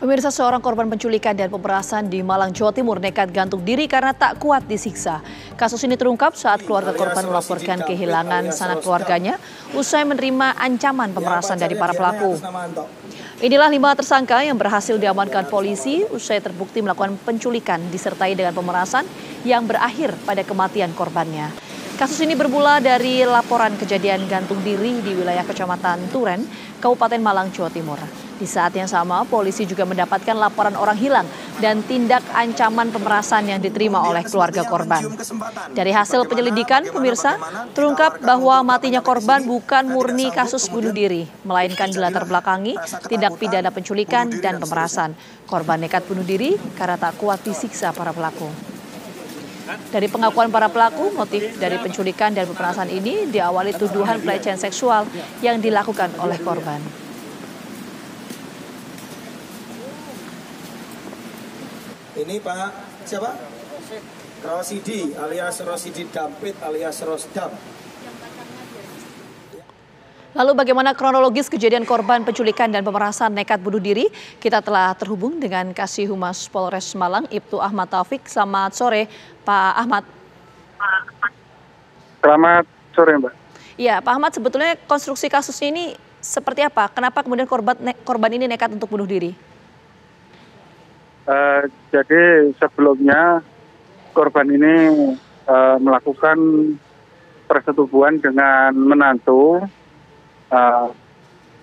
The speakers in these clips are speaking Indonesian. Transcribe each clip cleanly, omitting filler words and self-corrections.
Pemirsa, seorang korban penculikan dan pemerasan di Malang, Jawa Timur nekat gantung diri karena tak kuat disiksa. Kasus ini terungkap saat keluarga korban melaporkan kehilangan sanak keluarganya usai menerima ancaman pemerasan dari para pelaku. Inilah 5 tersangka yang berhasil diamankan polisi usai terbukti melakukan penculikan disertai dengan pemerasan yang berakhir pada kematian korbannya. Kasus ini bermula dari laporan kejadian gantung diri di wilayah Kecamatan Turen, Kabupaten Malang, Jawa Timur. Di saat yang sama, polisi juga mendapatkan laporan orang hilang dan tindak ancaman pemerasan yang diterima oleh keluarga korban. Dari hasil penyelidikan, pemirsa, terungkap bahwa matinya korban bukan murni kasus bunuh diri, melainkan dilatar belakangi tindak pidana penculikan dan pemerasan. Korban nekat bunuh diri karena tak kuat disiksa para pelaku. Dari pengakuan para pelaku, motif dari penculikan dan pemerasan ini diawali tuduhan pelecehan seksual yang dilakukan oleh korban. Ini Pak siapa? Rosidi alias Rosidi Dampit alias Rosdam. Lalu bagaimana kronologis kejadian korban penculikan dan pemerasan nekat bunuh diri? Kita telah terhubung dengan Kasih Humas Polres Malang, Ibtu Ahmad Taufik. Selamat sore, Pak Ahmad. Selamat sore, Mbak. Ya, Pak Ahmad, sebetulnya konstruksi kasus ini seperti apa? Kenapa kemudian korban ini nekat untuk bunuh diri? Jadi sebelumnya korban ini melakukan persetubuhan dengan menantu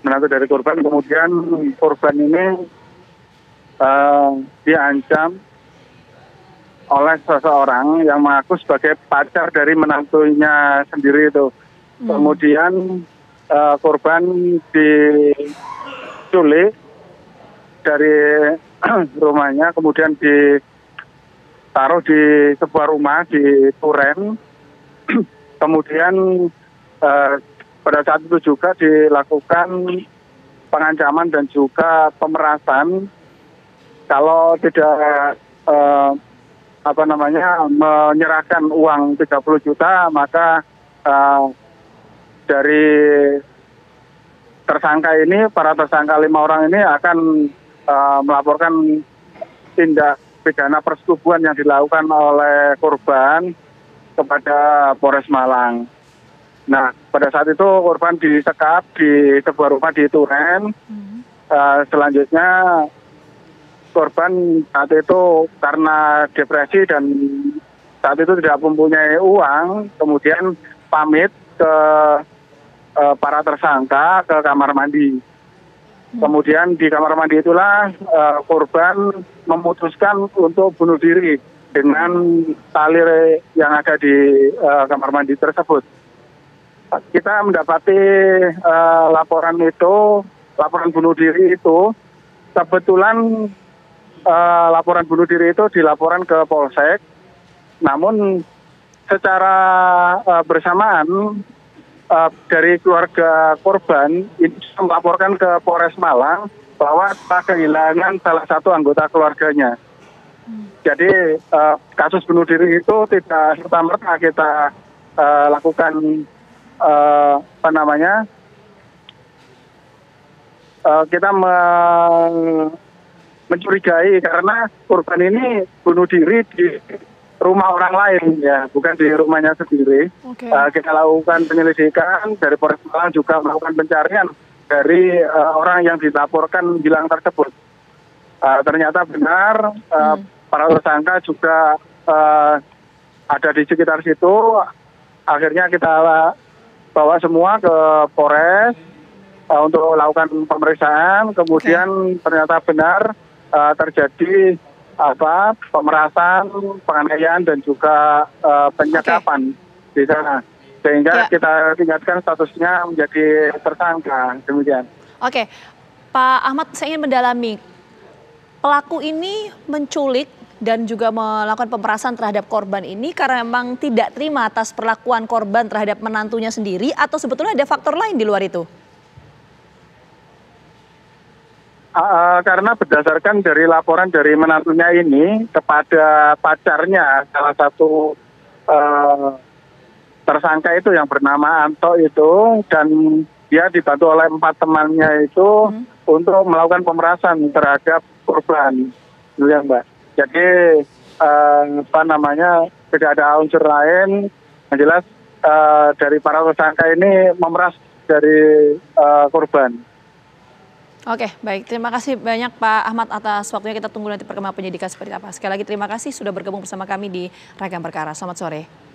dari korban. Kemudian korban ini diancam oleh seseorang yang mengaku sebagai pacar dari menantunya sendiri itu. Kemudian korban diculik dari rumahnya, kemudian ditaruh di sebuah rumah di Turen. Kemudian pada saat itu juga dilakukan pengancaman dan juga pemerasan kalau tidak menyerahkan uang 30 juta, maka dari tersangka ini, para tersangka 5 orang ini akan melaporkan tindak pidana persetubuhan yang dilakukan oleh korban kepada Polres Malang. Nah, pada saat itu korban disekap di sebuah rumah di Turen. Selanjutnya korban saat itu karena depresi dan saat itu tidak mempunyai uang, kemudian pamit ke para tersangka ke kamar mandi. Kemudian di kamar mandi itulah korban memutuskan untuk bunuh diri dengan tali yang ada di kamar mandi tersebut. Kita mendapati laporan bunuh diri itu, kebetulan laporan bunuh diri itu dilaporan ke Polsek, namun secara bersamaan dari keluarga korban ini melaporkan ke Polres Malang bahwa telah kehilangan salah satu anggota keluarganya. Jadi kasus bunuh diri itu tidak serta-merta kita lakukan kita mencurigai karena korban ini bunuh diri di rumah orang lain, ya, bukan di rumahnya sendiri. Kita lakukan penyelidikan dari Polres Malang, juga melakukan pencarian dari orang yang dilaporkan hilang tersebut. Ternyata benar para tersangka juga ada di sekitar situ. Akhirnya kita bawa semua ke Polres untuk melakukan pemeriksaan. Kemudian ternyata benar terjadi pemerasan, penganiayaan dan juga penyekapan di sana, sehingga kita tingkatkan statusnya menjadi tersangka. Demikian. Oke, Pak Ahmad, saya ingin mendalami, pelaku ini menculik dan juga melakukan pemerasan terhadap korban ini karena memang tidak terima atas perlakuan korban terhadap menantunya sendiri, atau sebetulnya ada faktor lain di luar itu? Karena berdasarkan dari laporan dari menantunya ini kepada pacarnya, salah satu tersangka itu yang bernama Anto itu, dan dia dibantu oleh 4 temannya itu untuk melakukan pemerasan terhadap korban, gitu ya Mbak. Jadi tidak ada unsur lain, yang jelas dari para tersangka ini memeras dari korban. Oke, baik. Terima kasih banyak Pak Ahmad atas waktunya. Kita tunggu nanti perkembangan penyidikan seperti apa. Sekali lagi terima kasih sudah bergabung bersama kami di Ragam Perkara. Selamat sore.